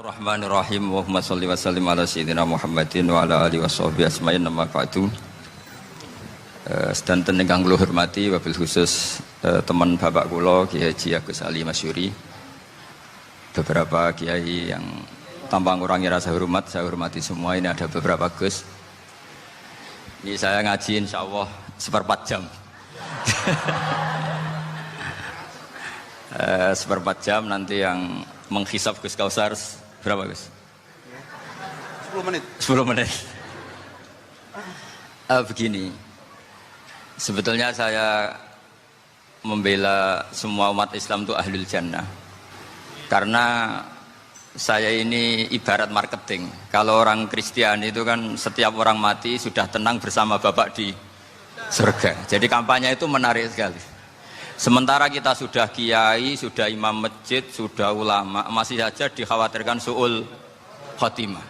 Bismillahirrahmanirrahim. Allahumma sholli wa sallim ala sayyidina Muhammadin wa ala alihi washabihi asma'in nama ba'du. Sedanten ingkang kula hormati wabil khusus teman bapak kula Kiai Haji Agus Ali Masyuri. Beberapa kiai yang tanpa ngurangi rasa hormat, saya hormati semua. Ini ada beberapa Gus. Ini saya ngaji insyaallah seperempat jam. Seperempat jam nanti yang menghisap Gus Kausar berapa Gus? 10 menit. 10 menit. Begini, sebetulnya saya membela semua umat Islam itu ahlul jannah. Karena saya ini ibarat marketing. Kalau orang Kristiani itu kan setiap orang mati sudah tenang bersama Bapak di surga. Jadi kampanye itu menarik sekali. Sementara kita sudah kiai, sudah imam masjid, sudah ulama, masih saja dikhawatirkan su'ul khotimah.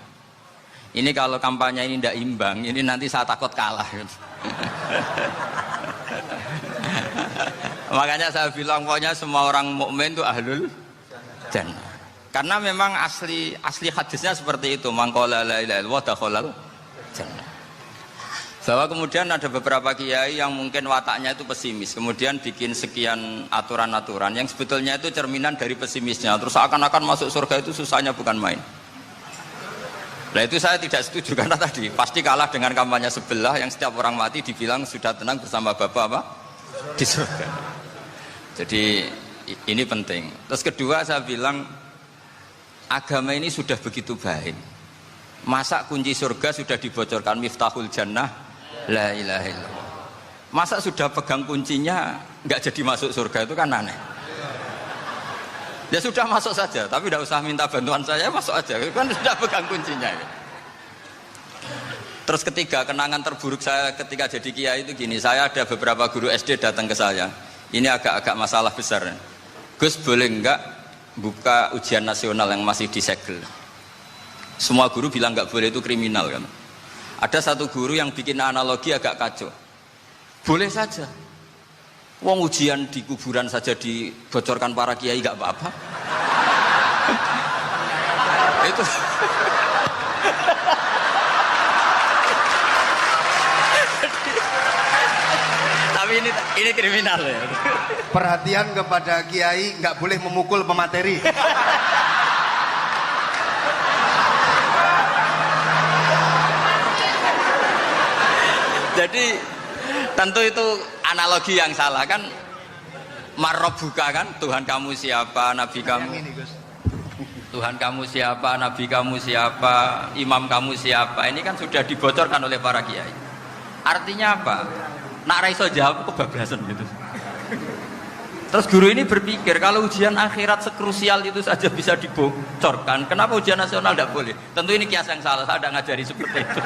Ini kalau kampanye ini tidak imbang, ini nanti saya takut kalah. Makanya saya bilang pokoknya semua orang mukmin itu ahlul jannah. Karena memang asli hadisnya seperti itu, man qala la ilaha illallah dakhalal jannah. Bahwa kemudian ada beberapa kiai yang mungkin wataknya itu pesimis, kemudian bikin sekian aturan-aturan yang sebetulnya itu cerminan dari pesimisnya. Terus seakan-akan masuk surga itu susahnya bukan main. Nah itu saya tidak setuju karena tadi pasti kalah dengan kampanye sebelah yang setiap orang mati dibilang sudah tenang bersama Bapak apa? Di surga. Jadi ini penting. Terus kedua saya bilang agama ini sudah begitu baik. Masa kunci surga sudah dibocorkan miftahul jannah la ilaha illallah. Masa sudah pegang kuncinya nggak jadi masuk surga, itu kan aneh. Ya sudah masuk saja, tapi tidak usah minta bantuan saya, masuk aja, kan sudah pegang kuncinya. Terus ketiga, kenangan terburuk saya ketika jadi kiai itu gini, saya ada beberapa guru SD datang ke saya. Ini agak-agak masalah besar. Gus, boleh enggak buka ujian nasional yang masih disegel? Semua guru bilang nggak boleh, itu kriminal kan. Ada satu guru yang bikin analogi agak kacau. Boleh saja. Wong ujian di kuburan saja dibocorkan para kiai nggak apa-apa. Itu. Tapi ini kriminal ya. Perhatian kepada kiai, nggak boleh memukul pemateri. Jadi tentu itu analogi yang salah kan. Marrobuka kan, Tuhan kamu siapa, Nabi kamu. Tuhan kamu siapa, Nabi kamu siapa, imam kamu siapa. Ini kan sudah dibocorkan oleh para kiai. Artinya apa? Nak raiso jawab kebablasan gitu. Terus guru ini berpikir kalau ujian akhirat sekrusial itu saja bisa dibocorkan, kenapa ujian nasional tidak boleh? Tentu ini kias yang salah, saya tidak ngajari seperti itu.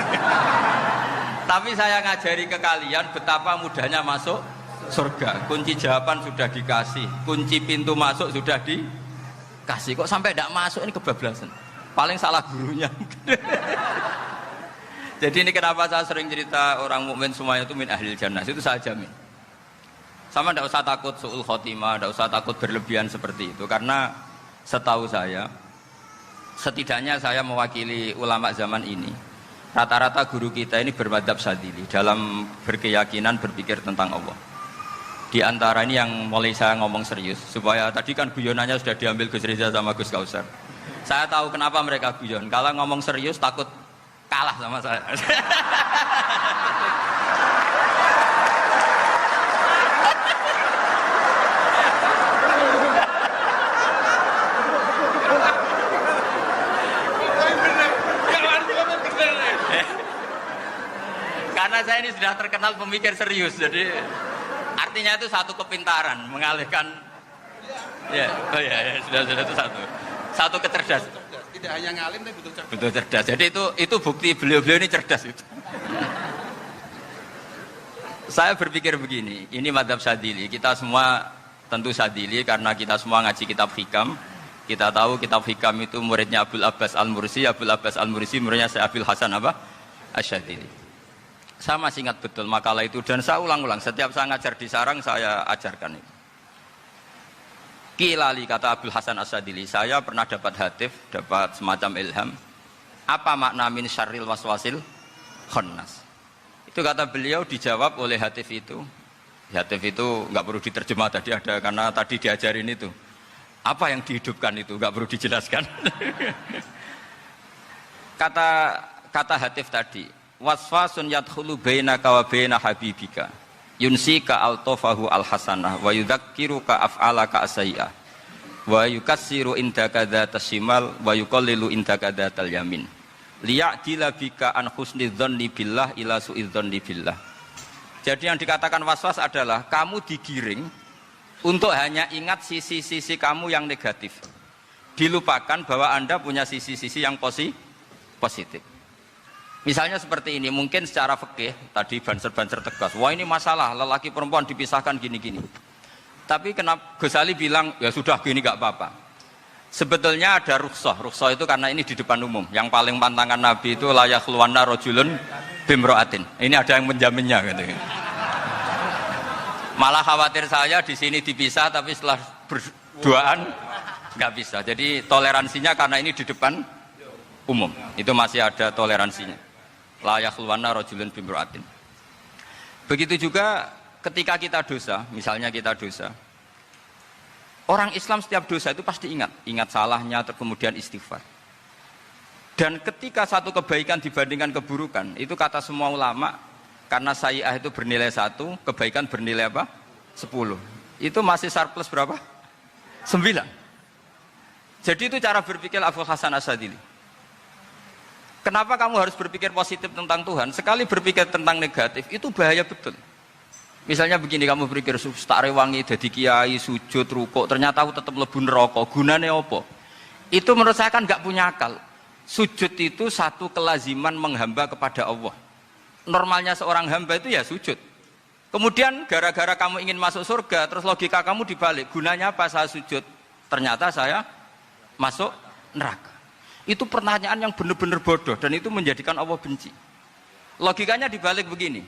Tapi saya ngajari ke kalian betapa mudahnya masuk surga. Kunci jawaban sudah dikasih, kunci pintu masuk sudah dikasih. Kok sampai tidak masuk, ini kebablasan. Paling salah gurunya. Jadi ini kenapa saya sering cerita orang mukmin semuanya itu min ahlil jannah, itu saya jamin. Sama tidak usah takut su'ul khotimah, tidak usah takut berlebihan seperti itu. Karena setahu saya, setidaknya saya mewakili ulama zaman ini. Rata-rata guru kita ini bermadzhab Syadzili dalam berkeyakinan berpikir tentang Allah. Di antara ini yang mulai saya ngomong serius, supaya tadi kan guyonannya sudah diambil Gus Reza sama Gus Kausar. Saya tahu kenapa mereka guyon. Kalau ngomong serius takut kalah sama saya. Karena saya ini sudah terkenal pemikir serius, jadi artinya itu satu kepintaran mengalihkan, ya, oh ya, sudah itu satu kecerdasan. Tidak hanya ngalim tapi betul cerdas. Betul cerdas. Jadi itu bukti beliau ini cerdas itu. Saya berpikir begini, ini madzhab Syadzili. Kita semua tentu Syadzili karena kita semua ngaji kitab hikam. Kita tahu kitab hikam itu muridnya Abul Abbas Al-Mursi, Abul Abbas Al-Mursi muridnya Syekh Abdul Hasan apa? Asy-Syadzili. Saya masih ingat betul makalah itu dan saya ulang-ulang setiap saya ngajar di sarang saya ajarkan itu. Kilali kata Abdul Hasan As-Sadili, saya pernah dapat hatif, dapat semacam ilham. Apa makna min syarril waswasil khannas? Itu kata beliau dijawab oleh hatif itu. Hatif itu nggak perlu diterjemah tadi ada karena tadi diajarin itu. Apa yang dihidupkan itu nggak perlu dijelaskan. kata hatif tadi, waswasun yadkhulu bainaka wa baina habibika. Yunsika altofahu alhasanah wa yudzakiruka af'alaka asai'ah wa yukassiru indaka dzatas shimal wa yuqallilu indaka dzatal yamin liya'dila bika an husni dzanni billah ila su'i dzanni billah. Jadi yang dikatakan waswas adalah kamu digiring untuk hanya ingat sisi-sisi kamu yang negatif, dilupakan bahwa Anda punya sisi-sisi yang positif. Misalnya seperti ini, mungkin secara fikih tadi banser-banser tegas, wah ini masalah lelaki perempuan dipisahkan gini-gini. Tapi kenapa Ghazali bilang ya sudah gini gak apa-apa. Sebetulnya ada rukhsah itu karena ini di depan umum. Yang paling pantangan Nabi itu la yakhluwanna rajulun bimra'atin. Ini ada yang menjaminnya gitu. Malah khawatir saya di sini dipisah tapi setelah berduaan nggak bisa. Jadi toleransinya karena ini di depan umum. Itu masih ada toleransinya. La yakhluwanna rajulun bimra'atin. Begitu juga ketika kita dosa, misalnya kita dosa. Orang Islam setiap dosa itu pasti ingat salahnya, kemudian istighfar. Dan ketika satu kebaikan dibandingkan keburukan, itu kata semua ulama, karena sayyi'ah itu bernilai 1, kebaikan bernilai apa? 10. Itu masih surplus berapa? 9. Jadi itu cara berpikir Abdul Hasan As-Sadili. Kenapa kamu harus berpikir positif tentang Tuhan? Sekali berpikir tentang negatif, itu bahaya betul. Misalnya begini, kamu berpikir tak rewangi, jadi kiai, sujud, rukuk, ternyata aku tetap lebu neraka, gunanya apa? Itu menurut saya kan gak punya akal. Sujud itu satu kelaziman menghamba kepada Allah. Normalnya seorang hamba itu ya sujud. Kemudian gara-gara kamu ingin masuk surga, terus logika kamu dibalik, gunanya apa saya sujud? Ternyata saya masuk neraka. Itu pertanyaan yang benar-benar bodoh dan itu menjadikan Allah benci. Logikanya dibalik begini.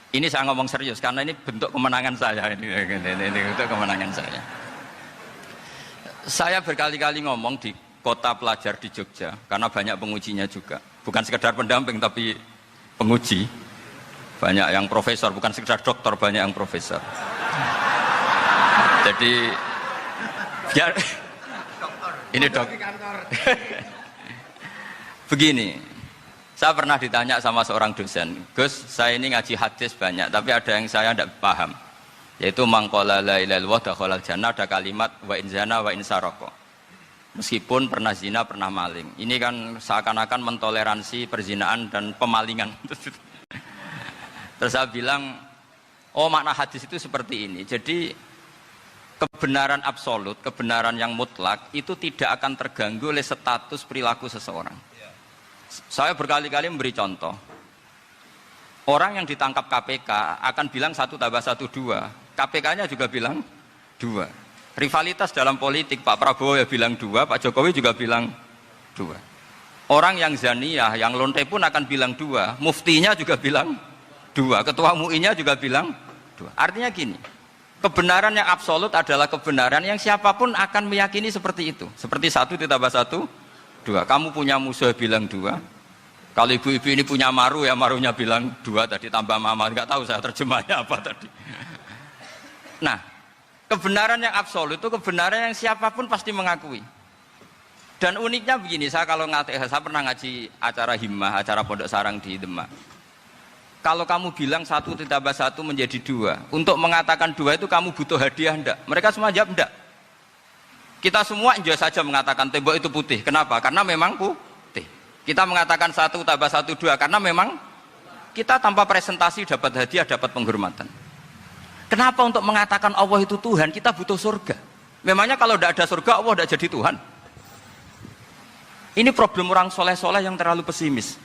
Ini saya ngomong serius karena ini bentuk kemenangan saya ini bentuk kemenangan saya. Saya berkali-kali ngomong di kota pelajar di Jogja karena banyak pengujinya juga. Bukan sekedar pendamping tapi penguji. Banyak yang profesor, bukan sekedar dokter, banyak yang profesor. Jadi biar ini dok. Begini, saya pernah ditanya sama seorang dosen, Gus, saya ini ngaji hadis banyak, tapi ada yang saya tidak paham, yaitu mangkola la ilaha illallah dakhalal jannah, ada kalimat wa in zana wa in saraka. Meskipun pernah zina, pernah maling. Ini kan seakan-akan mentoleransi perzinaan dan pemalingan. Terus saya bilang, oh makna hadis itu seperti ini. Jadi kebenaran absolut, kebenaran yang mutlak itu tidak akan terganggu oleh status perilaku seseorang. Saya berkali-kali memberi contoh. Orang yang ditangkap KPK akan bilang 1 tambah 1 2. KPK-nya juga bilang 2. Rivalitas dalam politik, Pak Prabowo ya bilang 2, Pak Jokowi juga bilang 2. Orang yang zaniyah, yang lonte pun akan bilang 2. Muftinya juga bilang 2. Ketua MUI-nya juga bilang 2. Artinya gini, kebenaran yang absolut adalah kebenaran yang siapapun akan meyakini seperti itu. Seperti 1 ditambah 1, 2. Kamu punya musuh bilang 2. Kalau ibu-ibu ini punya maru ya marunya bilang 2 tadi tambah mama. Enggak tahu saya terjemahnya apa tadi. Nah, kebenaran yang absolut itu kebenaran yang siapapun pasti mengakui. Dan uniknya begini, saya pernah ngaji acara himmah, acara pondok sarang di Demak. Kalau kamu bilang 1 ditambah 1 menjadi 2, untuk mengatakan 2 itu kamu butuh hadiah enggak? Mereka semua jawab enggak. Kita semua enjoy saja mengatakan tembok itu putih. Kenapa? Karena memang putih. Kita mengatakan 1 tambah 1 2 karena memang kita tanpa presentasi dapat hadiah, dapat penghormatan. Kenapa untuk mengatakan Allah itu Tuhan kita butuh surga? Memangnya kalau tidak ada surga Allah tidak jadi Tuhan? Ini problem orang soleh-soleh yang terlalu pesimis.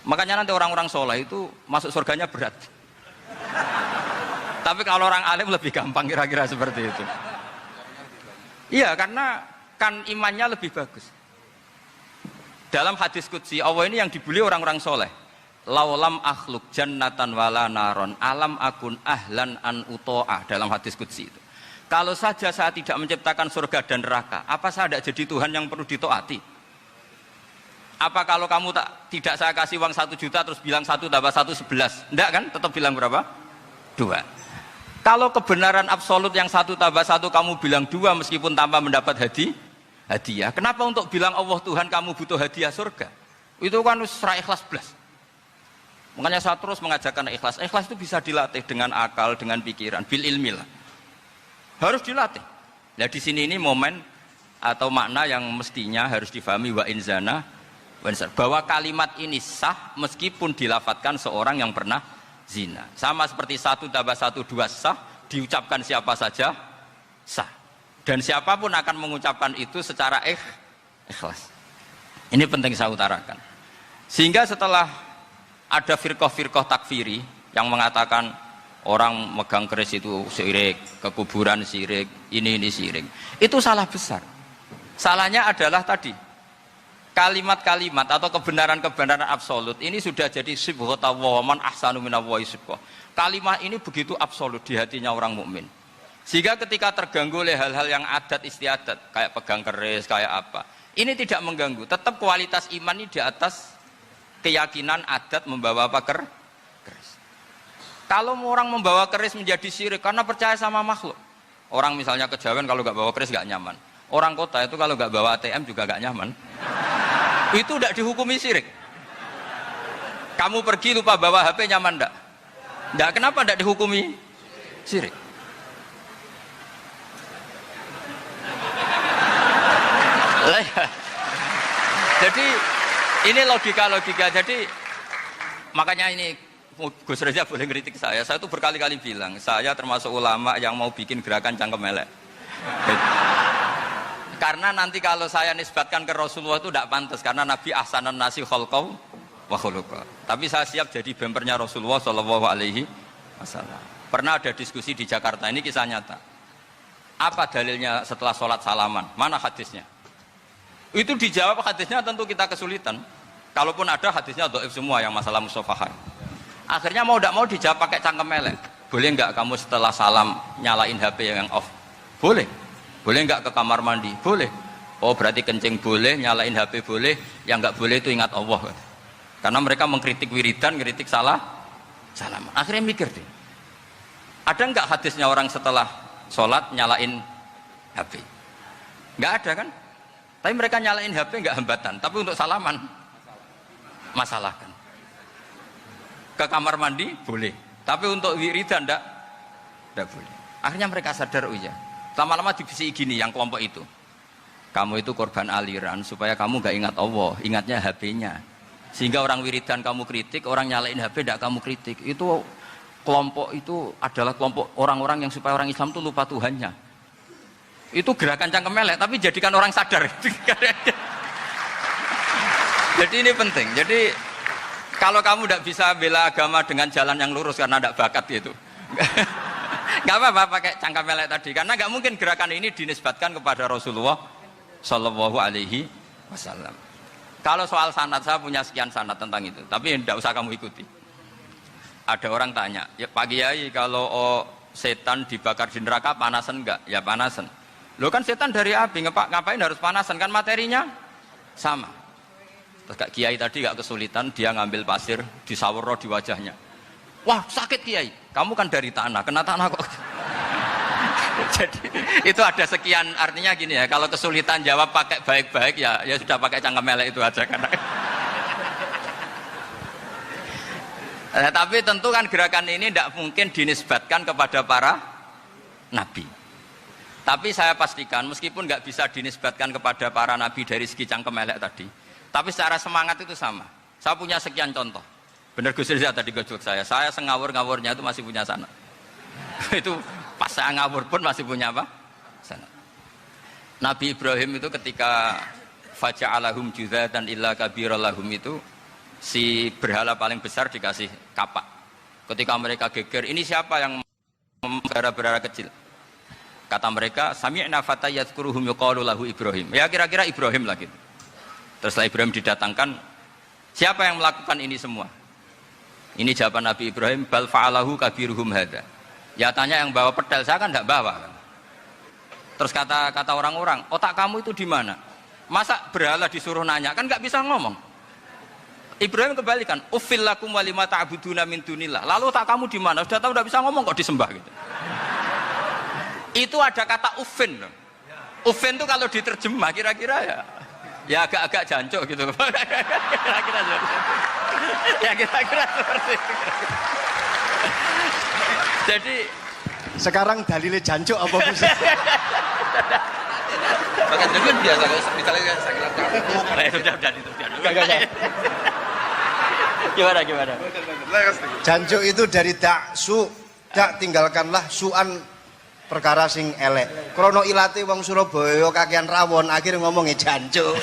Makanya nanti orang-orang soleh itu masuk surganya berat. Tapi kalau orang alim lebih gampang kira-kira seperti itu. Iya, karena kan imannya lebih bagus. Dalam hadis qudsi, Allah ini yang dibuli orang-orang soleh. Laulam akhluk jannatan wala naron alam akun ahlan an uto'ah. Dalam hadis qudsi itu. Kalau saja saya tidak menciptakan surga dan neraka, apa saya tidak jadi Tuhan yang perlu ditaati? Apa kalau kamu tidak saya kasih uang 1 juta terus bilang 1 tambah 1 11? Enggak kan? Tetap bilang berapa? 2. Kalau kebenaran absolut yang 1 tambah 1 kamu bilang 2 meskipun tanpa mendapat hadiah. Kenapa untuk bilang Allah Tuhan kamu butuh hadiah surga? Itu kan serah ikhlas belas. Makanya saya terus mengajarkan ikhlas. Ikhlas itu bisa dilatih dengan akal, dengan pikiran, bil ilmi lah. Harus dilatih. Nah di sini ini momen atau makna yang mestinya harus difahami wa inzana bahwa kalimat ini sah meskipun dilafatkan seorang yang pernah zina. Sama seperti 1 tambah 1 2 sah, diucapkan siapa saja sah. Dan siapapun akan mengucapkan itu secara ikhlas. Ini penting saya utarakan. Sehingga setelah ada firqah-firqah takfiri yang mengatakan orang megang keris itu syirik, ke kuburan syirik, ini syirik. Itu salah besar. Salahnya adalah tadi kalimat-kalimat atau kebenaran-kebenaran absolut ini sudah jadi sibghata wa man ahsanu minallahi sibghah. Kalimat ini begitu absolut di hatinya orang mukmin. Sehingga ketika terganggu oleh hal-hal yang adat istiadat, kayak pegang keris, kayak apa, ini tidak mengganggu. Tetap kualitas iman ini di atas keyakinan adat membawa apa keris. Kalau orang membawa keris menjadi syirik karena percaya sama makhluk. Orang misalnya kejawen kalau nggak bawa keris nggak nyaman. Orang kota itu kalau nggak bawa ATM juga nggak nyaman. Itu tidak dihukumi syirik. Kamu pergi lupa bawa HP nyaman enggak? Enggak, kenapa enggak dihukumi syirik? Jadi ini logika-logika. Jadi makanya ini Gus Reza boleh kritik saya itu berkali-kali bilang saya termasuk ulama yang mau bikin gerakan cangkem elek. Karena nanti kalau saya nisbatkan ke Rasulullah itu tidak pantas karena Nabi ahsanan nasi khalqau wa khuluqa. Tapi saya siap jadi bempernya Rasulullah Shallallahu Alaihi Wasallam. Pernah ada diskusi di Jakarta, ini kisah nyata. Apa dalilnya setelah sholat salaman? Mana hadisnya? Itu dijawab hadisnya tentu kita kesulitan. Kalaupun ada hadisnya dhaif semua yang masalah musafahat. Akhirnya mau tidak mau dijawab pakai cangkem elek. Boleh enggak kamu setelah salam nyalain HP yang off? Boleh. Boleh enggak ke kamar mandi? Boleh. Oh berarti kencing boleh, nyalain HP boleh, yang enggak boleh itu ingat Allah. Karena mereka mengkritik wiridan, kritik salam. Akhirnya mikir deh. Ada enggak hadisnya orang setelah sholat nyalain HP? Enggak ada kan? Tapi mereka nyalain HP enggak hambatan, tapi untuk salaman masalahkan. Ke kamar mandi boleh, tapi untuk wiridan enggak boleh. Akhirnya mereka sadar, oh iya. Lama-lama dibisi gini yang kelompok itu. Kamu itu korban aliran supaya kamu enggak ingat Allah, ingatnya HP-nya. Sehingga orang wiridan kamu kritik, orang nyalain HP enggak kamu kritik. Itu kelompok itu adalah kelompok orang-orang yang supaya orang Islam itu lupa Tuhannya. Itu gerakan cangkem elek, tapi jadikan orang sadar. Jadi ini penting. Jadi kalau kamu tidak bisa bela agama dengan jalan yang lurus karena tidak bakat gitu, nggak apa-apa pakai cangkem elek tadi. Karena nggak mungkin gerakan ini dinisbatkan kepada Rasulullah Shallallahu Alaihi Wasallam. Kalau soal sanad, saya punya sekian sanad tentang itu, tapi tidak usah kamu ikuti. Ada orang tanya, ya Pak Kiai kalau setan dibakar di neraka panasan enggak? Ya panasan. Lo kan setan dari api, ngapain harus panasan? Kan materinya sama. Terus Kak Kiai tadi gak kesulitan, dia ngambil pasir, disawero di wajahnya. Wah sakit Kiai, kamu kan dari tanah, kena tanah kok. Jadi itu ada sekian, artinya gini ya, kalau kesulitan jawab pakai baik-baik ya sudah pakai cangkem elek itu aja karena. Tapi tentu kan gerakan ini tidak mungkin dinisbatkan kepada para nabi. Tapi saya pastikan meskipun nggak bisa dinisbatkan kepada para nabi dari segi cangkem elek tadi, tapi secara semangat itu sama. Saya punya sekian contoh. Benar Gus Riza tadi gojok saya sengawur-ngawurnya itu masih punya sanad. Itu pas saya ngawur pun masih punya apa? Sanad. Nabi Ibrahim itu ketika faja'alahum juzatan illa kabirallahum itu si berhala paling besar dikasih kapak. Ketika mereka geger, ini siapa yang berhala-berhala kecil? Kata mereka, sami'na fata yadhkuruhum yuqalu lahu Ibrahim. Ya kira-kira Ibrahim lah gitu. Terus setelah Ibrahim didatangkan, siapa yang melakukan ini semua? Ini jawaban Nabi Ibrahim, bal fa'alahu kabiruhum hadza. Ya tanya yang bawa pedal, saya kan tidak bawa kan. Terus kata orang-orang, otak kamu itu di mana? Masa berhala disuruh nanya, kan nggak bisa ngomong. Ibrahim kebalikan, uffil lakum walima ta'buduna min dunillah. Lalu otak kamu di mana? Sudah tahu udah bisa ngomong kok disembah gitu. Itu ada kata uffin loh. Uffin itu kalau diterjemah kira-kira ya agak-agak jancuk gitu. Kira-kira ya kira-kira seperti itu. Jadi Sekarang dalilnya jancuk apa Gus? pakai dengan biasa kalau misalnya saya bilang sudah. Gimana? Jancuk itu dari daksu, dak tinggalkanlah suan perkara sing elek. Krono ilate wong Surabaya kakean rawon, akhirnya ngomongnya jancuk.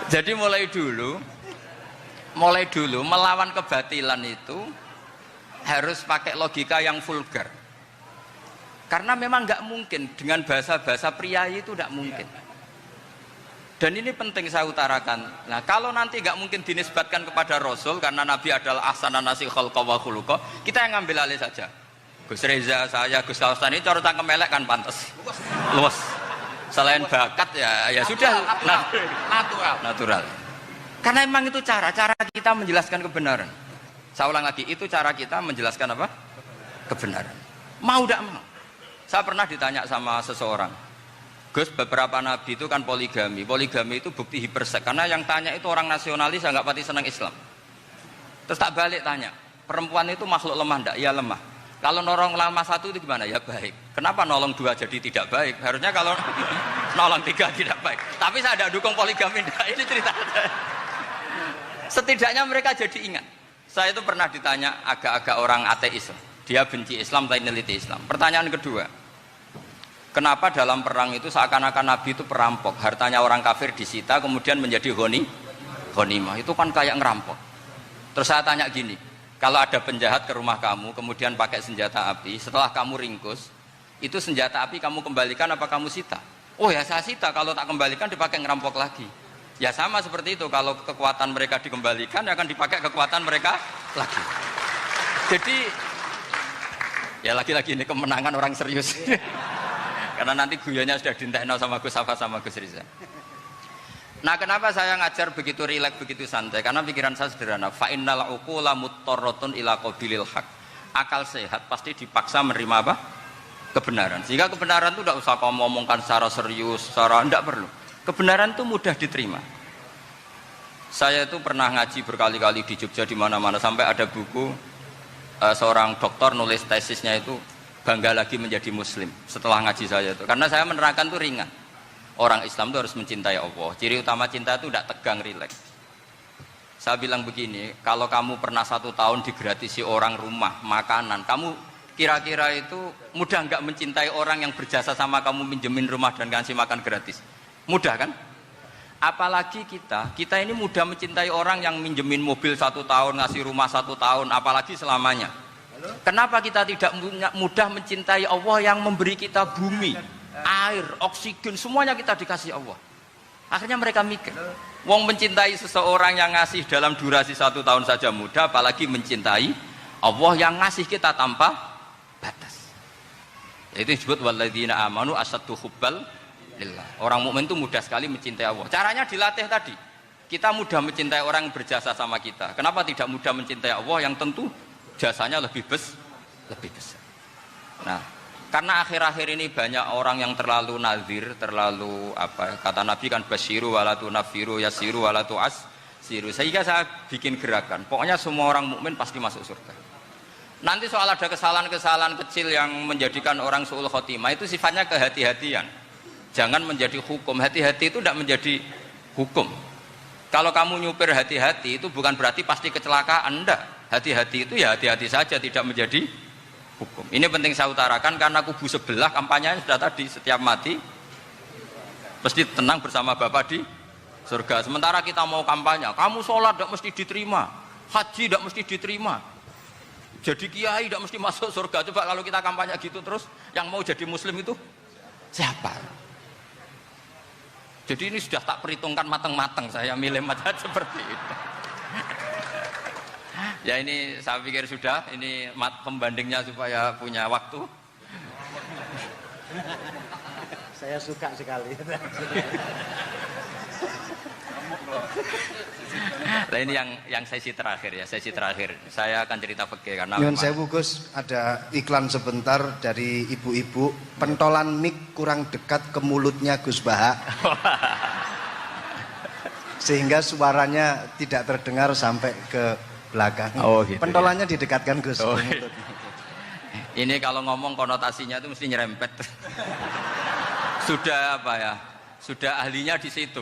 Jadi mulai dulu melawan kebatilan itu harus pakai logika yang vulgar. Karena memang nggak mungkin dengan bahasa-bahasa priayi itu nggak mungkin. Dan ini penting saya utarakan. Nah, kalau nanti nggak mungkin dinisbatkan kepada Rasul karena Nabi adalah ahsanan nasi khalqa wa khuluqa, kita yang ngambil alih saja. Gus Reza, saya, Gus Kaustan ini cara cangkem elek kan pantas. Luas. Selain bakat ya sudah natural. Karena memang itu cara kita menjelaskan kebenaran. Saya ulang lagi, itu cara kita menjelaskan apa? Kebenaran. Mau tidak mau. Saya pernah ditanya sama seseorang, Gus, beberapa nabi itu kan poligami. Poligami itu bukti hiperseks. Karena yang tanya itu orang nasionalis yang nggak pati senang Islam. Terus tak balik tanya, perempuan itu makhluk lemah enggak? Ya lemah. Kalau nolong lama satu itu gimana? Ya baik. Kenapa nolong dua jadi tidak baik? Harusnya kalau nolong tiga tidak baik. Tapi saya tidak dukung poligami. Nah, ini cerita. Setidaknya mereka jadi ingat. Saya itu pernah ditanya agak-agak orang ateis. Dia benci Islam tapi neliti Islam. Pertanyaan kedua, kenapa dalam perang itu seakan-akan Nabi itu perampok? Hartanya orang kafir disita kemudian menjadi ghanimah. Itu kan kayak ngerampok. Terus saya tanya gini, kalau ada penjahat ke rumah kamu, kemudian pakai senjata api, setelah kamu ringkus, itu senjata api kamu kembalikan apa kamu sita? Oh ya saya sita, kalau tak kembalikan dipakai ngerampok lagi. Ya sama seperti itu, kalau kekuatan mereka dikembalikan, akan dipakai kekuatan mereka lagi. Jadi, ya lagi-lagi ini kemenangan orang serius. Karena nanti guyonnya sudah dintekno sama Gus Safa sama Gus Riza. Nah, kenapa saya ngajar begitu rileks, begitu santai? Karena pikiran saya sederhana. Fa innal uqula muttarratun ila qabilil haq. Akal sehat pasti dipaksa menerima apa? Kebenaran. Sehingga kebenaran itu tidak usah kamu ngomongkan secara serius, secara tidak perlu. Kebenaran itu mudah diterima. Saya itu pernah ngaji berkali-kali di Jogja di mana-mana sampai ada buku seorang dokter nulis tesisnya itu bangga lagi menjadi muslim setelah ngaji saya itu. Karena saya menerangkan itu ringan. Orang Islam itu harus mencintai Allah. Ciri utama cinta itu tidak tegang, rileks. Saya bilang begini, kalau kamu pernah 1 tahun digratisi orang rumah, makanan, kamu kira-kira itu mudah nggak mencintai orang yang berjasa sama kamu minjemin rumah dan kasih makan gratis? Mudah kan? Apalagi kita ini mudah mencintai orang yang minjemin mobil 1 tahun, ngasih rumah 1 tahun, apalagi selamanya. Kenapa kita tidak mudah mencintai Allah yang memberi kita bumi, air, oksigen, semuanya kita dikasih Allah? Akhirnya mereka mikir, wong mencintai seseorang yang ngasih dalam durasi 1 tahun saja mudah, apalagi mencintai Allah yang ngasih kita tanpa batas. Itu disebut walladzina amanu asaddu hubbal lillah. Orang mukmin itu mudah sekali mencintai Allah. Caranya dilatih tadi. Kita mudah mencintai orang yang berjasa sama kita. Kenapa tidak mudah mencintai Allah yang tentu jasanya lebih besar. Nah, karena akhir-akhir ini banyak orang yang terlalu nazir, terlalu kata Nabi kan basyiru walatu nafiru yasiru walatu asiru. Sehingga saya bikin gerakan. Pokoknya semua orang mukmin pasti masuk surga. Nanti soal ada kesalahan-kesalahan kecil yang menjadikan orang su'ul khotimah itu sifatnya kehati-hatian. Jangan menjadi hukum. Hati-hati itu tidak menjadi hukum. Kalau kamu nyupir hati-hati itu bukan berarti pasti kecelakaan, enggak. Hati-hati itu ya hati-hati saja, tidak menjadi hukum. Ini penting saya utarakan karena kubu sebelah kampanyenya sudah tadi, setiap mati pasti tenang bersama Bapak di surga. Sementara kita mau kampanye, kamu sholat tidak mesti diterima, haji tidak mesti diterima, jadi kiai tidak mesti masuk surga. Coba kalau kita kampanye gitu terus, yang mau jadi muslim itu siapa? Jadi ini sudah tak perhitungkan matang-matang saya milih mazhab seperti itu. Ya ini saya pikir sudah, ini pembandingnya supaya punya waktu. Saya suka sekali. Nah ini yang sesi terakhir ya, sesi terakhir. Saya akan cerita fikih karena Nyun sewu Gus, ada iklan sebentar dari ibu-ibu, pentolan mic kurang dekat ke mulutnya Gus Baha. Sehingga suaranya tidak terdengar sampai ke belakang. Oh, gitu, pentolannya didekatkan Gus. Oh, gitu. Ini kalau ngomong konotasinya itu mesti nyerempet. Sudah apa ya? Sudah ahlinya di situ.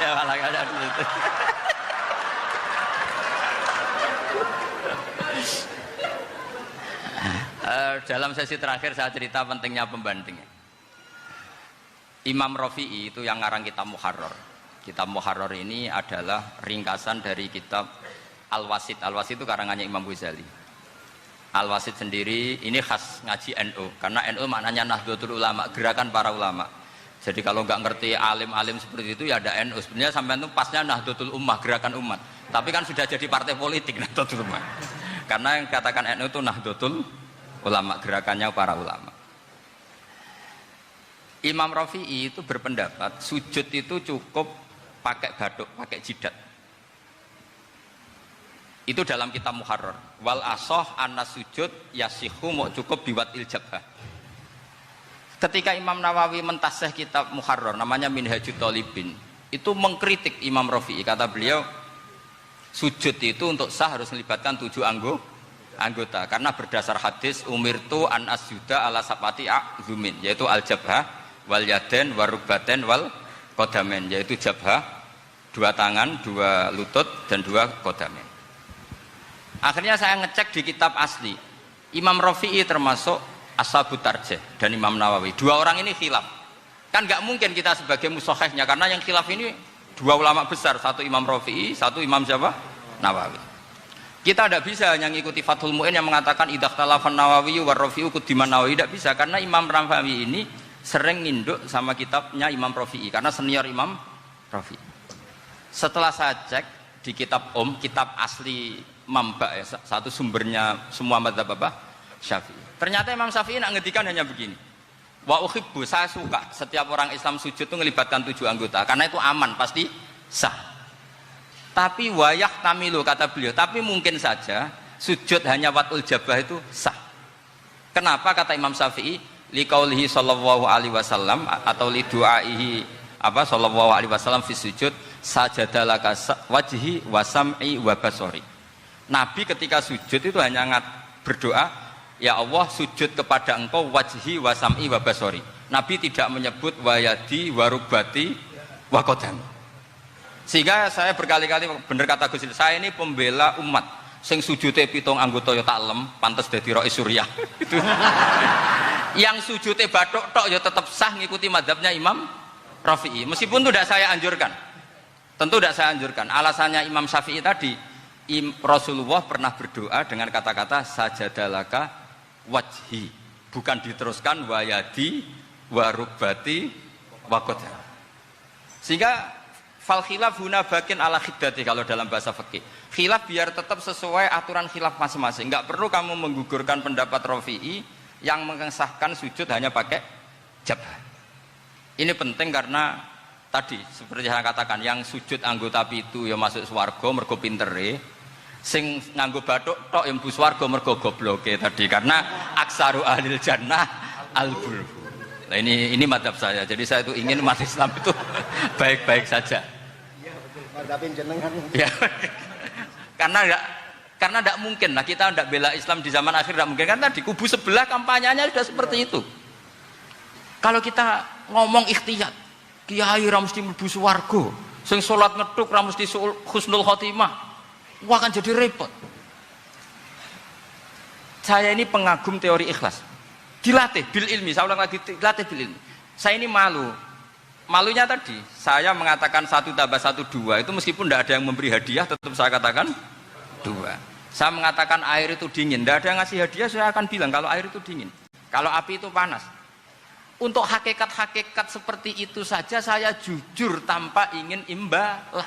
Ya malah ada di situ. Dalam sesi terakhir saya cerita pentingnya pembanding. Imam Rafi'i itu yang ngarang kitab Muharrar. Kitab Muharrar ini adalah ringkasan dari kitab Al-Wasit. Al-Wasit itu karangannya Imam Ghazali. Al-Wasit sendiri ini khas ngaji NU, karena NU maknanya Nahdlatul Ulama, gerakan para ulama. Jadi kalau nggak ngerti alim-alim seperti itu ya ada NU. Sebenarnya sampai itu pasnya Nahdlatul Ummah, gerakan umat. Tapi kan sudah jadi partai politik Nahdlatul Ummah. Karena yang katakan NU itu Nahdlatul Ulama, gerakannya para ulama. Imam Rafi'i itu berpendapat sujud itu cukup pakai batuk, pakai jidat. Itu dalam kitab Muharrar. Wal asoh anna sujud yasihu mau cukup biwatil jabhah. Ketika Imam Nawawi mentasih kitab Muharrar namanya Minhajut Thalibin, itu mengkritik Imam Rafi'i. Kata beliau, sujud itu untuk sah harus melibatkan 7 anggota. Karena berdasar hadis umirtu an asjuda ala sapati a'zumin, yaitu al jabhah wal yaden warubaten wal kodamen, yaitu jabhah 2 tangan, 2 lutut dan 2 kodamen. Akhirnya saya ngecek di kitab asli, Imam Rafi'i termasuk Ashabut Tarjih dan Imam Nawawi. 2 orang ini khilaf. Kan nggak mungkin kita sebagai musokhehnya, karena yang khilaf ini 2 ulama besar, satu Imam Rafi'i, satu Imam siapa? Nawawi. Kita tidak bisa hanya ngikuti Fathul Mu'in yang mengatakan idza khalafan Nawawi war Rafi'u qudiman Nawawi, tidak bisa, karena Imam Nawawi ini sering nginduk sama kitabnya Imam Rafi'i karena senior Imam Rafi'i. Setelah saya cek di kitab kitab asli Mamba ya, satu sumbernya semua mazhab apa? Syafi'i. Ternyata Imam Syafi'i nak ngedikan hanya begini. Wa uhibbu, saya suka setiap orang Islam sujud itu melibatkan 7 anggota karena itu aman, pasti sah. Tapi wayah tamilu, kata beliau, tapi mungkin saja sujud hanya watul jabah itu sah. Kenapa kata Imam Syafi'i? Liqaulihi sallallahu alaihi wasallam atau li du'aihi apa sallallahu alaihi wasallam fi sujud sajadalaka wajhi wa sam'i wa basari. Nabi ketika sujud itu hanya berdoa, ya Allah sujud kepada engkau wajhi wa sam'i wa basari. Nabi tidak menyebut wayadi wa rubati wa qadami. Sehingga saya berkali-kali bener kata Gus, saya ini pembela umat sing sujute 7 anggota ya taklem pantes dadi Rais Suriah. Itu. Yang sujute bathuk tok ya tetap sah ngikuti mazhabnya Imam Rafi'i. Meskipun itu tidak saya anjurkan. Tentu tidak saya anjurkan. Alasannya Imam Syafi'i tadi, Rasulullah pernah berdoa dengan kata-kata sajadalaka wajhi, bukan diteruskan wayadi warubati wakoda. Sehingga fal khilaf huna bakin ala khiddati kalau dalam bahasa fikih. Khilaf biar tetap sesuai aturan khilaf masing-masing. Enggak perlu kamu menggugurkan pendapat Rafi'i yang mengesahkan sujud hanya pakai jabah. Ini penting karena tadi seperti saya katakan, yang sujud anggota itu ya masuk swarga mergo pintere, sing nganggo bathuk tok yang mlebu swarga mergo gobloke tadi, karena aksaru ahlil jannah al-bulhu. Nah ini madzhab saya. Jadi saya itu ingin umat Islam itu baik-baik saja. Iya betul. Madzhabin jenengan. Ya. Karena tidak mungkin lah kita tidak bela Islam di zaman akhir, tidak mungkin, karena di kubu sebelah kampanyenya sudah seperti itu. Kalau kita ngomong ikhtiyat, kiai ra mesti mlebu swarga, sing salat ngethuk ra mesti husnul khotimah, wah akan jadi repot. Saya ini pengagum teori ikhlas, dilatih bil ilmi, saya ulang lagi, dilatih bil ilmi. Saya ini malunya tadi saya mengatakan 1 tambah 1 2, itu meskipun tidak ada yang memberi hadiah tetap saya katakan 2. Saya mengatakan air itu dingin, tidak ada yang ngasih hadiah, saya akan bilang kalau air itu dingin, kalau api itu panas. Untuk hakikat-hakikat seperti itu saja saya jujur tanpa ingin imbalan.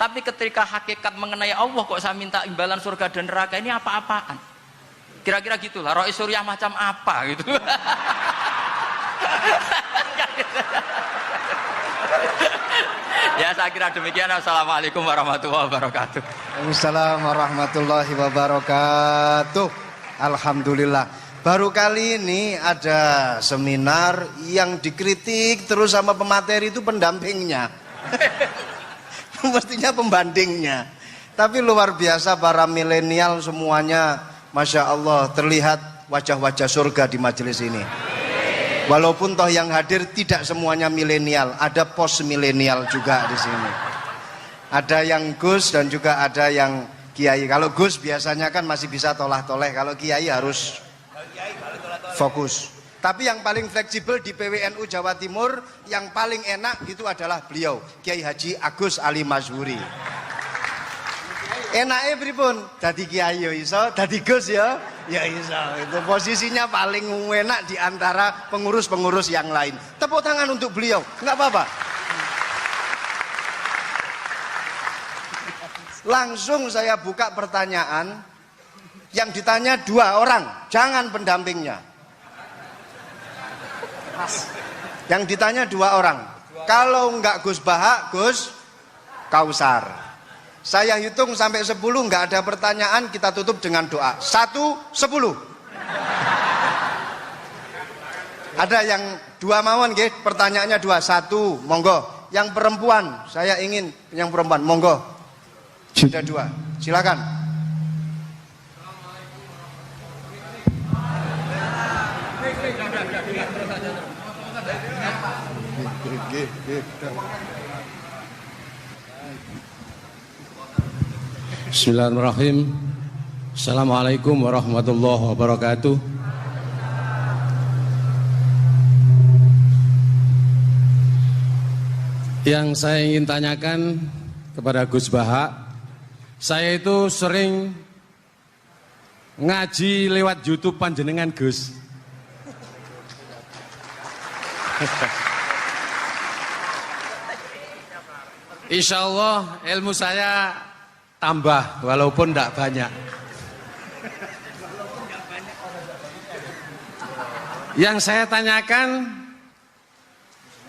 Tapi ketika hakikat mengenai Allah kok saya minta imbalan surga dan neraka, ini apa-apaan? Kira-kira gitulah, Rois Suryah macam apa gitu. Ya saya kira demikian. Assalamualaikum warahmatullahi wabarakatuh. Waalaikumsalam warahmatullahi wabarakatuh. Alhamdulillah. Baru kali ini ada seminar yang dikritik terus sama pemateri itu pendampingnya. Mestinya pembandingnya. Tapi luar biasa para milenial semuanya, Masya Allah, terlihat wajah-wajah surga di majelis ini. Walaupun toh yang hadir tidak semuanya milenial, ada post milenial juga di sini. Ada yang Gus dan juga ada yang Kiai. Kalau Gus biasanya kan masih bisa tolah-toleh, kalau Kiai harus fokus. Tapi yang paling fleksibel di PWNU Jawa Timur, yang paling enak gitu adalah beliau, Kiai Haji Agus Ali Mazhuri. Enaknya pripun? Dadi Kiai ya iso, dadi Gus ya iso. Itu posisinya paling enak di antara pengurus-pengurus yang lain. Tepuk tangan untuk beliau, nggak apa-apa. Langsung saya buka pertanyaan. Yang ditanya 2 orang, jangan pendampingnya. Yang ditanya 2 orang. Kalau enggak Gus Baha, Gus Kausar. Saya hitung sampai 10, enggak ada pertanyaan, kita tutup dengan doa. 1, 10. Ada yang 2 mawon nggih, pertanyaannya 2. 1, monggo. Yang perempuan, saya ingin yang perempuan, monggo. Sudah 2. Silakan. Bismillahirrahmanirrahim. Assalamualaikum warahmatullahi wabarakatuh. Yang saya ingin tanyakan kepada Gus Baha, saya itu sering ngaji lewat YouTube panjenengan Gus. Insya Allah ilmu saya tambah walaupun tidak banyak. Yang saya tanyakan,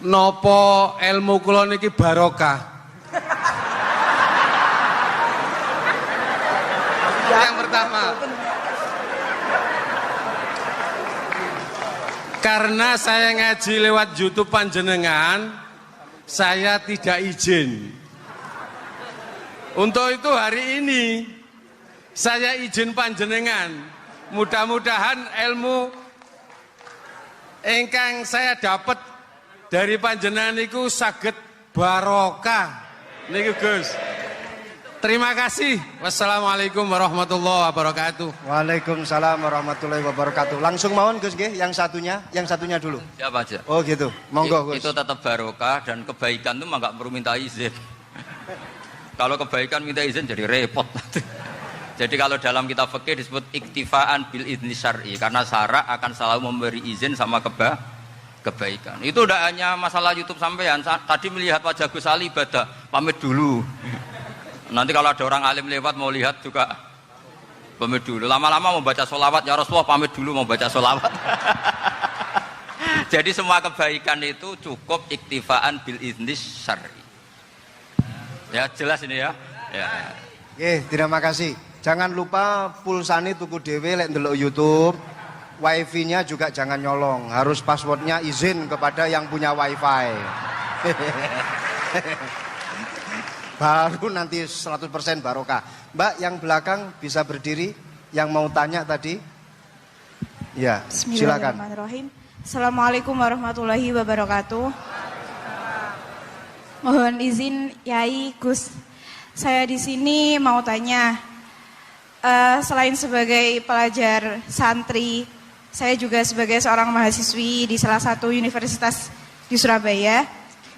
nopo ilmu kula niki barokah? Yang pertama, karena saya ngaji lewat YouTube panjenengan, saya tidak izin. Untuk itu hari ini saya izin panjenengan. Mudah-mudahan ilmu ingkang saya dapat dari panjenengan niku saged barokah niku Gus. Terima kasih. Wassalamualaikum warahmatullahi wabarakatuh. Waalaikumsalam warahmatullahi wabarakatuh. Langsung mawon Gus nggih, yang satunya dulu. Siapa aja? Oh gitu. Monggo Gus. Itu tetap barokah dan kebaikan itu mah nggak perlu minta izin. Kalau kebaikan minta izin jadi repot. Jadi kalau dalam kitab fikih disebut iktifaan bil idzni syar'i, karena syara akan selalu memberi izin sama kebaikan. Itu udah hanya masalah YouTube sampean. Tadi melihat wajah Gus Ali ibadah, pamit dulu. Nanti kalau ada orang alim lewat mau lihat juga pamit dulu. Lama-lama mau baca sholawat, ya Rasulullah pamit dulu mau baca sholawat. Jadi semua kebaikan itu cukup iktifaan bil idzni syar'i. Ya jelas ini ya. Terima kasih. Jangan lupa pulsane tuku dhewe lek ndelok YouTube. Wifi-nya juga jangan nyolong. Harus passwordnya izin kepada yang punya wifi. Baru nanti 100% barokah. Mbak yang belakang bisa berdiri, yang mau tanya tadi. Ya, silakan. Bismillahirrahmanirrahim. Assalamualaikum warahmatullahi wabarakatuh. Mohon izin Yai Gus, saya di sini mau tanya. Selain sebagai pelajar santri, saya juga sebagai seorang mahasiswi di salah satu universitas di Surabaya.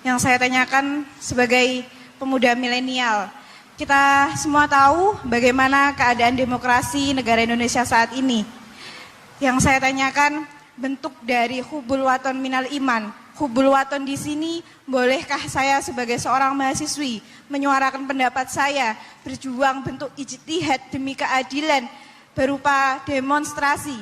Yang saya tanyakan sebagai pemuda milenial, kita semua tahu bagaimana keadaan demokrasi negara Indonesia saat ini. Yang saya tanyakan, bentuk dari hubul waton minal iman. Hubul waton di sini, bolehkah saya sebagai seorang mahasiswi menyuarakan pendapat saya, berjuang bentuk ijtihad demi keadilan berupa demonstrasi?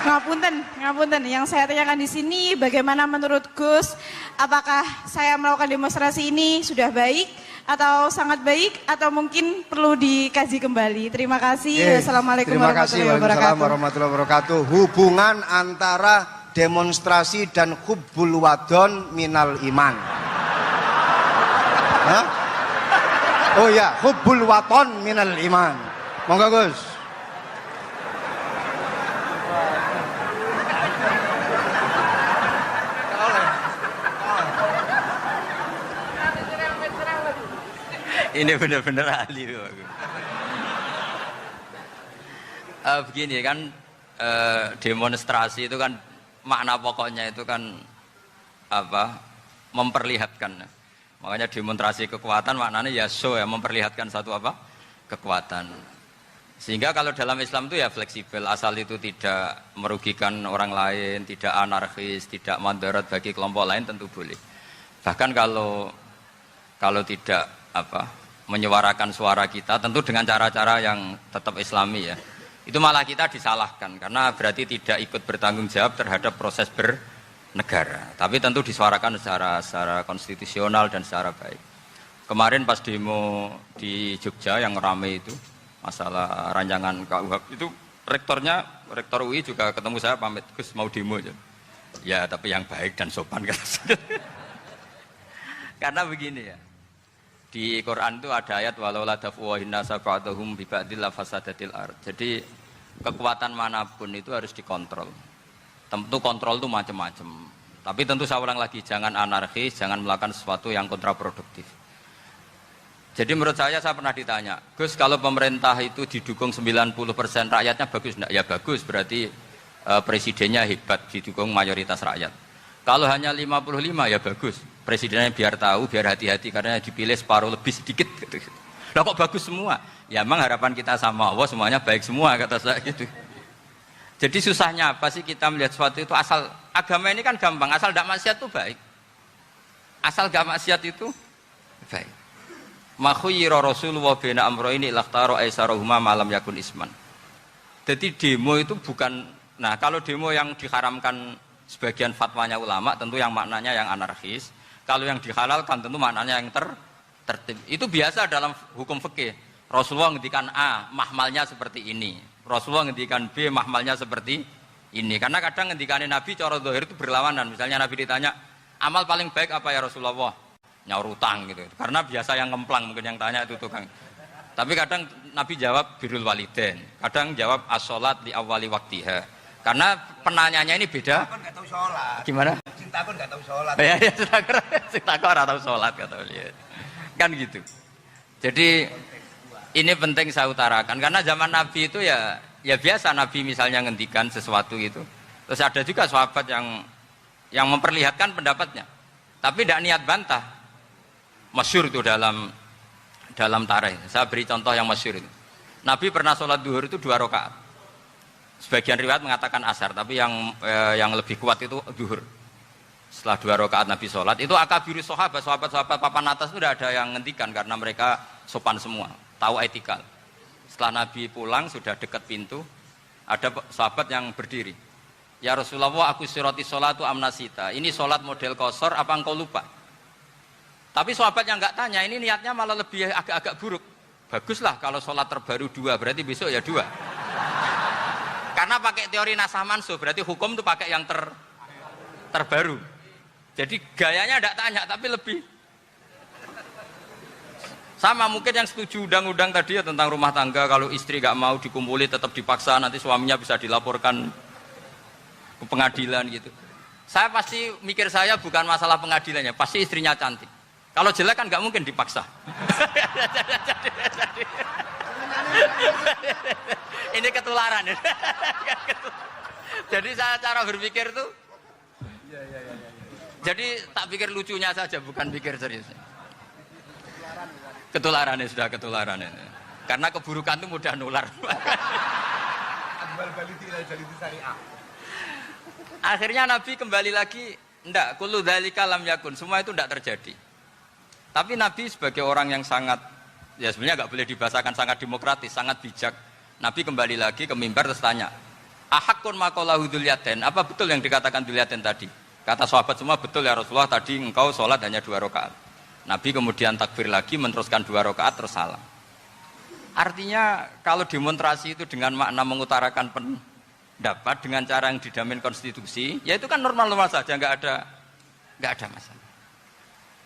Ngapunten. Yang saya tanyakan di sini, bagaimana menurut Gus? Apakah saya melakukan demonstrasi ini sudah baik atau sangat baik atau mungkin perlu dikaji kembali? Terima kasih. Wassalamualaikum warahmatullahi wabarakatuh. Hubungan antara demonstrasi dan hubbul wadon minal iman. Hah? Oh ya, hubbul waton minal iman. Monggo Gus. Ini benar-benar ahli. Begini kan, demonstrasi itu kan makna pokoknya itu kan apa? Memperlihatkan. Makanya demonstrasi kekuatan maknanya ya show ya, memperlihatkan satu apa? Kekuatan. Sehingga kalau dalam Islam itu ya fleksibel, asal itu tidak merugikan orang lain, tidak anarkis, tidak madarat bagi kelompok lain tentu boleh. Bahkan kalau tidak menyuarakan suara kita tentu dengan cara-cara yang tetap islami ya, itu malah kita disalahkan karena berarti tidak ikut bertanggung jawab terhadap proses bernegara, tapi tentu disuarakan secara konstitusional dan secara baik. Kemarin pas demo di Jogja yang ramai itu masalah rancangan KUHP itu, rektor UI juga ketemu saya, pamit Gus mau demo aja ya, tapi yang baik dan sopan karena begini ya, di Quran itu ada ayat walau la dafwahinna sab'atuhum bi ba'dil fasadatil ard. Jadi kekuatan manapun itu harus dikontrol. Tentu kontrol itu macam-macam. Tapi tentu saya ulang lagi, jangan anarkis, jangan melakukan sesuatu yang kontraproduktif. Jadi menurut saya pernah ditanya, Gus kalau pemerintah itu didukung 90% rakyatnya bagus enggak? Ya bagus, berarti presidennya hebat, didukung mayoritas rakyat. Kalau hanya 55 ya bagus, presidennya biar tahu, biar hati-hati karena dipilih separuh lebih sedikit gitu. Lah kok bagus semua? Ya emang harapan kita sama Allah semuanya baik semua kata saya gitu. Jadi susahnya apa sih kita melihat sesuatu itu, asal agama ini kan gampang, asal tidak maksiat itu baik. Asal gak maksiat itu baik. Makhuyira Rasulullah bina amroini lakhtaro aisarohuma malam yakun isman. Jadi demo itu bukan, nah kalau demo yang diharamkan sebagian fatwanya ulama tentu yang maknanya yang anarkis. Kalau yang dihalalkan tentu maknanya yang tertib. Itu biasa dalam hukum fikih. Rasulullah ngendikan A, mahmalnya seperti ini. Rasulullah ngendikan B, mahmalnya seperti ini. Karena kadang ngendikane Nabi cara zahir itu berlawanan. Misalnya Nabi ditanya, amal paling baik apa ya Rasulullah? Nyaur utang gitu. Karena biasa yang ngemplang mungkin yang tanya itu tukang. Tapi kadang Nabi jawab birrul walidain. Kadang jawab as-sholat di awali waktiha. Karena penanyanya ini beda. Nggak tahu sholat. Gimana? Cinta pun nggak tahu sholat. Ya, cinta kok nggak tahu sholat kata beliau. Kan gitu. Jadi ini penting saya utarakan karena zaman Nabi itu ya biasa Nabi misalnya ngendikan sesuatu itu. Terus ada juga sahabat yang memperlihatkan pendapatnya. Tapi tidak niat bantah. Masyhur itu dalam tarikh. Saya beri contoh yang masyhur itu. Nabi pernah sholat duhur itu 2 rakaat. Sebagian riwayat mengatakan asar, tapi yang lebih kuat itu duhur. Setelah 2 rakaat Nabi sholat, itu akabirus sahabat papan atas itu tidak ada yang ngendikan karena mereka sopan semua, tahu etikal. Setelah Nabi pulang sudah dekat pintu, ada sahabat yang berdiri. Ya Rasulullah, aku siroti sholatu amnasita. Ini sholat model kosor, apa engkau lupa? Tapi sahabat yang nggak tanya, ini niatnya malah lebih agak-agak buruk. Baguslah kalau sholat terbaru 2, berarti besok ya 2. Karena pakai teori nasah mansuh, berarti hukum itu pakai yang terbaru. Jadi gayanya tidak tanya, tapi lebih sama mungkin yang setuju undang-undang tadi ya tentang rumah tangga, kalau istri nggak mau dikumpuli tetap dipaksa, nanti suaminya bisa dilaporkan ke pengadilan gitu. Saya pasti mikir saya bukan masalah pengadilannya, pasti istrinya cantik. Kalau jelek kan nggak mungkin dipaksa. Ini ketularan. Jadi saya cara berpikir tuh, jadi tak pikir lucunya saja, bukan pikir serius. Ketularan ya sudah ketularan ini. Karena keburukan itu mudah nular. Akhirnya Nabi kembali lagi, enggak, kullu dzalika lam yakun, semua itu enggak terjadi. Tapi Nabi sebagai orang yang sangat, ya sebenarnya enggak boleh dibahasakan sangat demokratis, sangat bijak. Nabi kembali lagi ke mimbar terus tanya, ahakun maqalahu dzulyaten, apa betul yang dikatakan dzulyaten tadi? Kata sahabat semua, betul ya Rasulullah, tadi engkau sholat hanya 2 rakaat. Nabi kemudian takbir lagi, meneruskan 2 rakaat terus salam. Artinya kalau demonstrasi itu dengan makna mengutarakan pendapat dengan cara yang dijamin konstitusi, ya itu kan normal-normal saja, nggak ada masalah.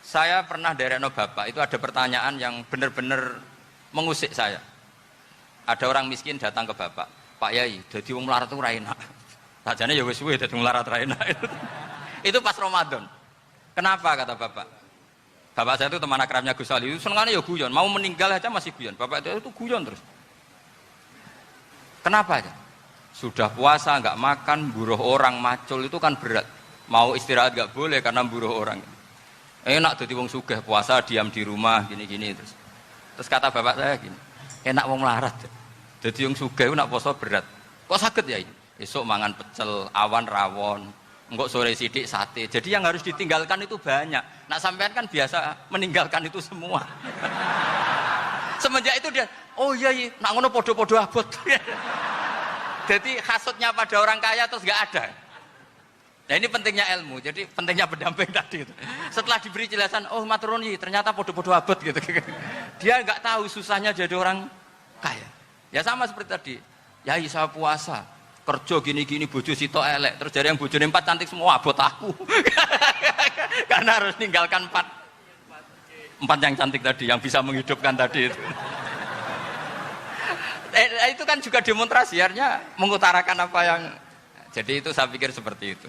Saya pernah derekno bapak, itu ada pertanyaan yang benar-benar mengusik saya. Ada orang miskin datang ke bapak, Pak Yai, dadi wong melarat itu ra enak. Sajane ya wis suwe dadi wong melarat ra enak. Itu pas Ramadan. Kenapa kata bapak? Bapak saya itu teman akrabnya Gus Ali, itu senengannya ya guyon, mau meninggal aja masih guyon. Bapak itu guyon terus. Kenapa aja? Sudah puasa nggak makan, buruh orang, macul itu kan berat. Mau istirahat nggak boleh karena buruh orang. Enak jadi wong sugih puasa diam di rumah gini-gini terus. Terus kata bapak saya gini, enak wong melarat. Jadi wong sugih nak puasa berat. Kok sakit ya? Esok mangan pecel, awan rawon. Enggak sore sidik sate. Jadi yang harus ditinggalkan itu banyak. Nak sampean kan biasa meninggalkan itu semua. Semenjak itu dia, oh iya, nak ngono podo-podo abot. Jadi hasutnya pada orang kaya terus nggak ada. Nah ini pentingnya ilmu. Jadi pentingnya pendamping tadi itu. Setelah diberi jelasan, oh maturuni ternyata podo-podo abot gitu. Dia nggak tahu susahnya jadi orang kaya. Ya sama seperti tadi. Ya saya puasa. Kerja gini-gini bojo sitok elek terus dari yang bojone 4 cantik semua abot aku. Karena harus ninggalkan 4 yang cantik tadi yang bisa menghidupkan tadi itu. Itu kan juga demonstrasi, artinya mengutarakan apa yang, jadi itu saya pikir seperti itu.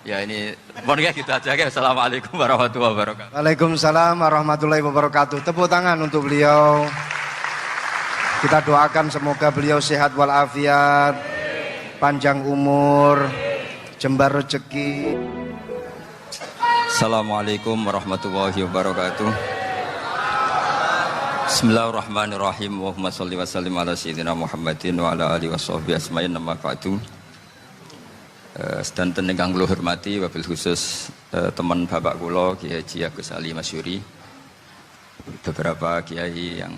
Ya ini pokoknya gitu aja ya. Assalamualaikum warahmatullahi wabarakatuh. Waalaikumsalam warahmatullahi wabarakatuh. Tepuk tangan untuk beliau. Kita doakan semoga beliau sehat walafiat, panjang umur, jembar rezeki. Assalamualaikum warahmatullahi wabarakatuh. Bismillahirrahmanirrahim. Allahumma sholli wa sallim ala sayyidina Muhammadin wa ala alihi washabbihi asma'in nama ba'du. Sedanten ingkang kula hormati wabil khusus teman bapak kula Kiai Haji Agus Ali Masyuri. Beberapa kiai yang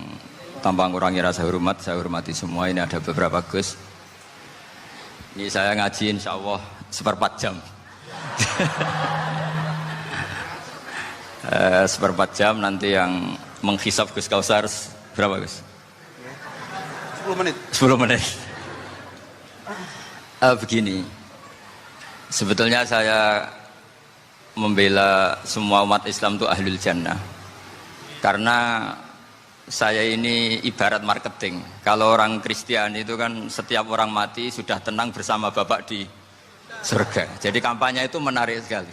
tanpa ngurangi rasa hormat, saya hormati semua. Ini ada beberapa Gus. Ini saya ngaji insya Allah 1/4 jam. 1/4 jam nanti yang menghisap Gus Kausar berapa Gus? 10 menit. 10 menit. Begini, sebetulnya saya membela semua umat Islam itu ahlul jannah. Karena saya ini ibarat marketing. Kalau orang Kristen itu kan setiap orang mati sudah tenang bersama Bapak di surga. Jadi kampanye itu menarik sekali.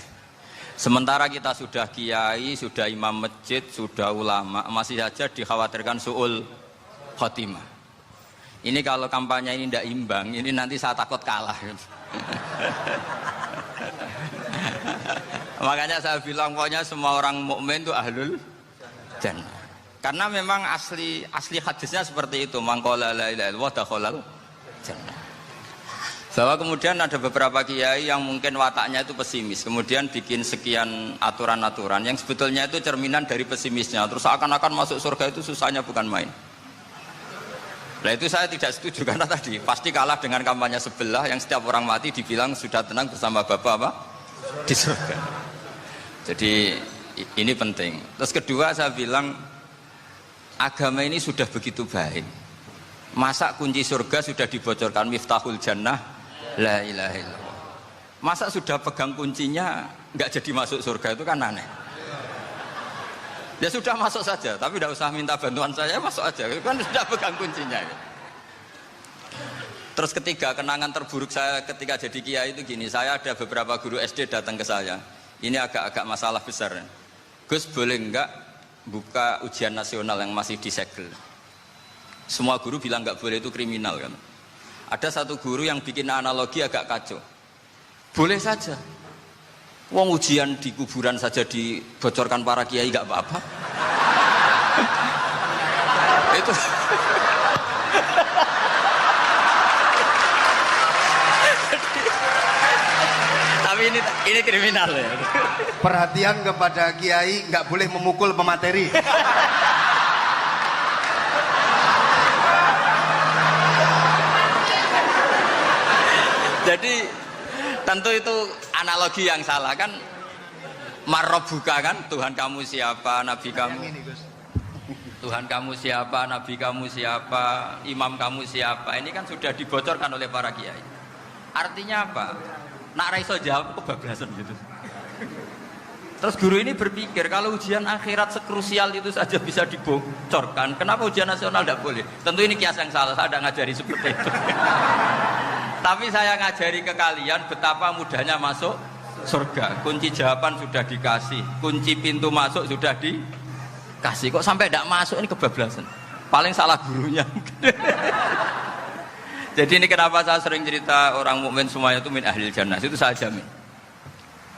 Sementara kita sudah kiai, sudah imam masjid, sudah ulama, masih saja dikhawatirkan su'ul khotimah. Ini kalau kampanye ini tidak imbang, ini nanti saya takut kalah. Makanya saya bilang pokoknya semua orang mukmin itu ahlul jannah. Karena memang asli hadisnya seperti itu, mangqala la ilaha illallah dakhalal jannah. Bahwa kemudian ada beberapa kiai yang mungkin wataknya itu pesimis, kemudian bikin sekian aturan-aturan yang sebetulnya itu cerminan dari pesimisnya. Terus akan-akan masuk surga itu susahnya bukan main. Nah itu saya tidak setuju karena tadi pasti kalah dengan kampanye sebelah yang setiap orang mati dibilang sudah tenang bersama Bapak apa? Di surga. Jadi ini penting. Terus kedua saya bilang agama ini sudah begitu baik. Masa kunci surga sudah dibocorkan, miftahul jannah la ilaha illallah. Masa sudah pegang kuncinya nggak jadi masuk surga, itu kan aneh. Ya sudah masuk saja, tapi tidak usah minta bantuan saya, masuk aja. Kan sudah pegang kuncinya. Terus ketiga, kenangan terburuk saya ketika jadi kiai itu gini, saya ada beberapa guru SD datang ke saya. Ini agak-agak masalah besar. Gus, boleh enggak buka ujian nasional yang masih disegel? Semua guru bilang nggak boleh, itu kriminal kan. Ada satu guru yang bikin analogi agak kacau. Boleh saja. Wong ujian di kuburan saja dibocorkan para kiai nggak apa-apa. Itu tapi ini kriminal ya. Perhatian kepada kiai, nggak boleh memukul pemateri. Jadi tentu itu analogi yang salah kan. Marrobuka kan, Tuhan kamu siapa, Nabi kamu. Tuhan kamu siapa, Nabi kamu siapa, imam kamu siapa. Ini kan sudah dibocorkan oleh para kiai. Artinya apa? Nak raiso jawab kebablasan gitu. Terus guru ini berpikir kalau ujian akhirat sekrusial itu saja bisa dibocorkan, kenapa ujian nasional tidak boleh? Tentu ini kias yang salah, saya tidak ngajari seperti itu. Tapi saya ngajari ke kalian betapa mudahnya masuk surga. Kunci jawaban sudah dikasih, kunci pintu masuk sudah dikasih. Kok sampai tidak masuk, ini kebablasan. Paling salah gurunya. Jadi ini kenapa saya sering cerita orang mukmin semuanya itu min ahlil jannah. Itu saya jamin.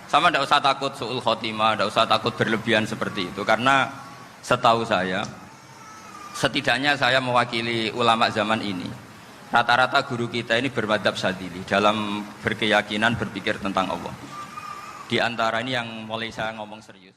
Sama tidak usah takut su'ul khotimah, tidak usah takut berlebihan seperti itu. Karena setahu saya, setidaknya saya mewakili ulama zaman ini. Rata-rata guru kita ini bermadzhab Syadzili dalam berkeyakinan berpikir tentang Allah. Di antara ini yang mulai saya ngomong serius.